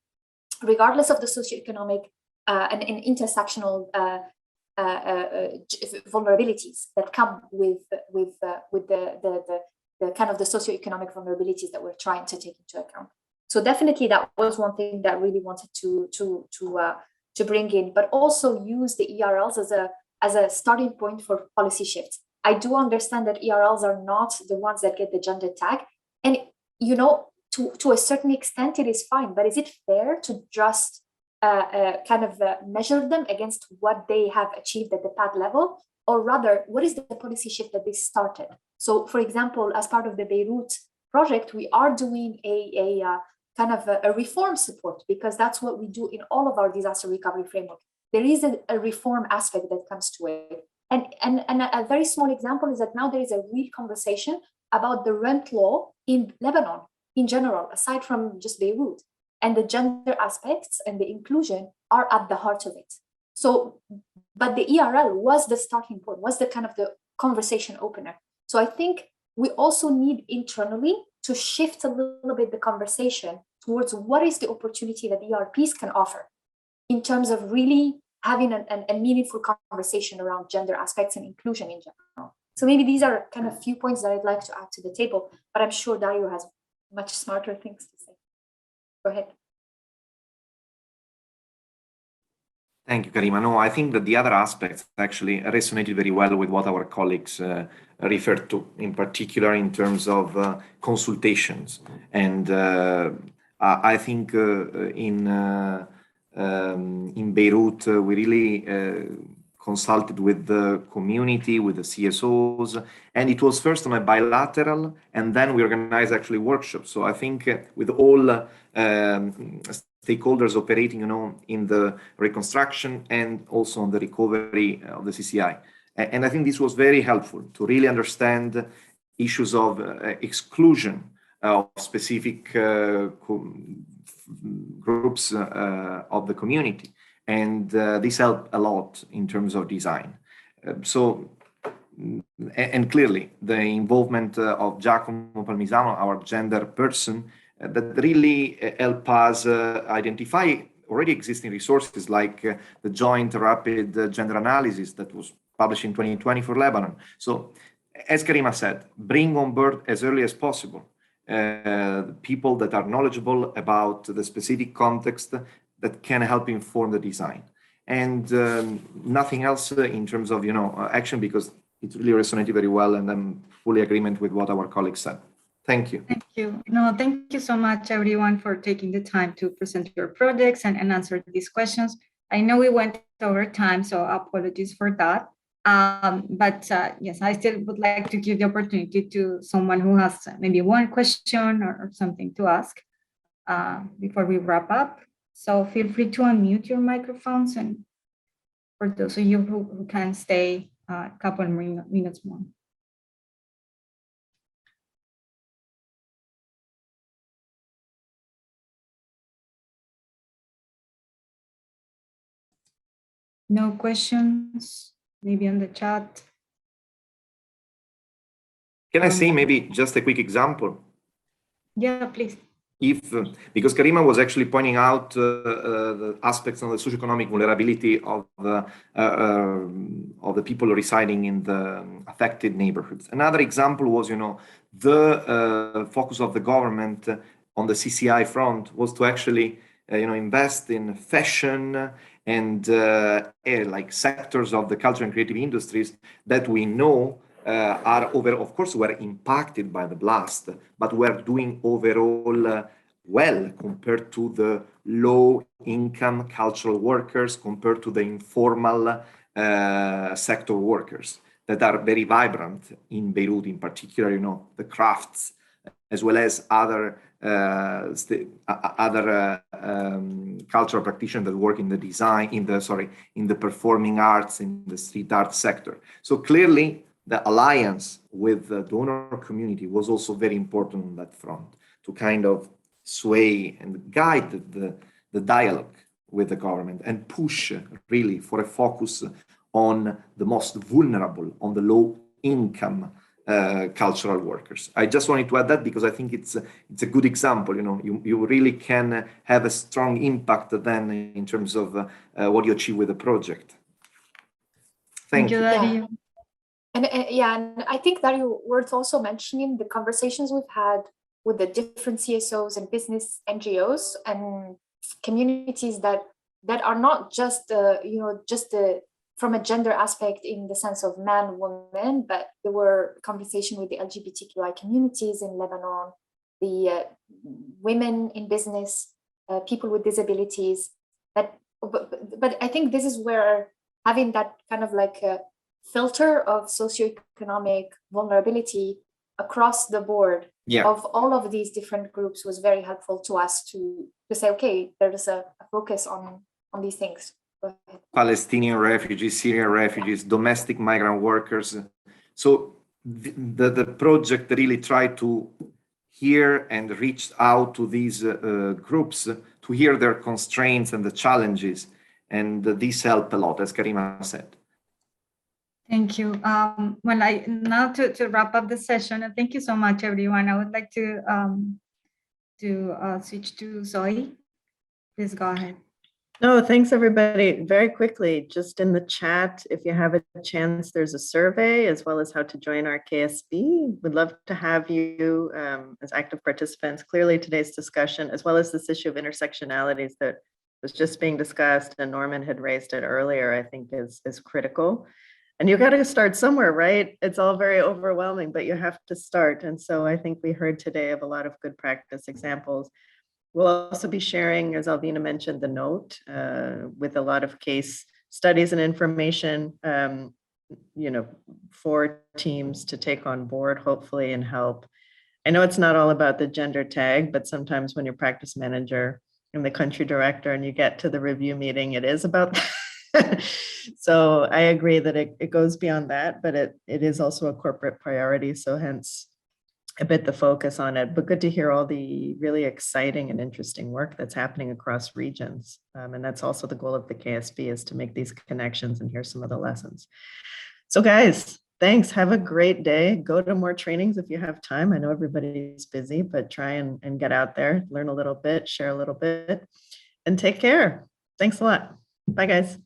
regardless of the socioeconomic and intersectional vulnerabilities that come with the kind of the socioeconomic vulnerabilities that we're trying to take into account. So definitely that was one thing that I really wanted to bring in, but also use the ERLs as a starting point for policy shifts. I do understand that ERLs are not the ones that get the gender tag, and to a certain extent it is fine, but is it fair to just measure them against what they have achieved at the pad level, or rather, what is the policy shift that they started? So, for example, as part of the Beirut project, we are doing a reform support, because that's what we do in all of our disaster recovery framework. There is a reform aspect that comes to it. And a very small example is that now there is a real conversation about the rent law in Lebanon in general, aside from just Beirut. And the gender aspects and the inclusion are at the heart of it. So, but the ERL was the starting point, was the kind of the conversation opener. So I think we also need internally to shift a little bit the conversation towards what is the opportunity that ERPs can offer in terms of really having a meaningful conversation around gender aspects and inclusion in general. So maybe these are kind of few points that I'd like to add to the table, but I'm sure Dario has much smarter things to say. Go ahead. Thank you, Karima. No, I think that the other aspects actually resonated very well with what our colleagues referred to, in particular in terms of consultations. And I think in Beirut, we really consulted with the community, with the CSOs, and it was first on a bilateral, and then we organized actually workshops. So I think with all stakeholders operating, in the reconstruction and also on the recovery of the CCI. And I think this was very helpful to really understand issues of exclusion of specific groups of the community. And this helped a lot in terms of design. And clearly the involvement of Giacomo Palmisano, our gender person, that really help us identify already existing resources like the joint rapid gender analysis that was published in 2020 for Lebanon. So as Karima said, bring on board as early as possible people that are knowledgeable about the specific context that can help inform the design. And nothing else in terms of action, because it really resonated very well, and I'm fully in agreement with what our colleagues said. Thank you. Thank you. No, thank you so much, everyone, for taking the time to present your projects and answer these questions. I know we went over time, so apologies for that. But yes, I still would like to give the opportunity to someone who has maybe one question or something to ask before we wrap up. So feel free to unmute your microphones, and for those of you who can stay a couple more minutes more. No questions, maybe on the chat. Can I say maybe just a quick example? Yeah, please. Because Karima was actually pointing out the aspects of the socioeconomic vulnerability of the people residing in the affected neighborhoods. Another example was, the focus of the government on the CCI front was to actually, invest in fashion and like sectors of the culture and creative industries that we know of course, were impacted by the blast, but were doing overall well compared to the low-income cultural workers, compared to the informal sector workers that are very vibrant in Beirut, in particular, the crafts, as well as other cultural practitioners that work in the design, in the performing arts, in the street art sector. So clearly, the alliance with the donor community was also very important on that front to kind of sway and guide the dialogue with the government and push really for a focus on the most vulnerable, on the low-income cultural workers. I just wanted to add that because I think it's a good example. You really can have a strong impact then in terms of what you achieve with the project. Thank you, you. Dario. And and I think that worth also mentioning the conversations we've had with the different CSOs and business NGOs and communities that are not just from a gender aspect in the sense of man, woman, but there were conversation with the LGBTQI communities in Lebanon, the women in business, people with disabilities. But I think this is where having that kind of like a filter of socioeconomic vulnerability across the board of all of these different groups was very helpful to us to say, okay, there's a focus on these things. Go ahead. Palestinian refugees, Syrian refugees, domestic migrant workers. So the project really tried to hear and reach out to these groups to hear their constraints and the challenges. And this helped a lot, as Karima said. Thank you. Now to wrap up the session, and thank you so much, everyone. I would like to switch to Zoe. Please go ahead. No, thanks everybody. Very quickly, just in the chat, if you have a chance, there's a survey as well as how to join our KSB. We'd love to have you as active participants. Clearly today's discussion, as well as this issue of intersectionalities that was just being discussed and Norman had raised it earlier, I think is critical. And you got to start somewhere, right? It's all very overwhelming, but you have to start. And so I think we heard today of a lot of good practice examples. We'll also be sharing, as Alvina mentioned, the note with a lot of case studies and information, for teams to take on board, hopefully, and help. I know it's not all about the gender tag, but sometimes when you're practice manager and the country director and you get to the review meeting, it is about that. So I agree that it goes beyond that, but it is also a corporate priority. So hence a bit the focus on it, but good to hear all the really exciting and interesting work that's happening across regions. And that's also the goal of the KSB, is to make these connections and hear some of the lessons. So guys, thanks. Have a great day. Go to more trainings if you have time. I know everybody's busy, but try and get out there, learn a little bit, share a little bit, and take care. Thanks a lot. Bye, guys.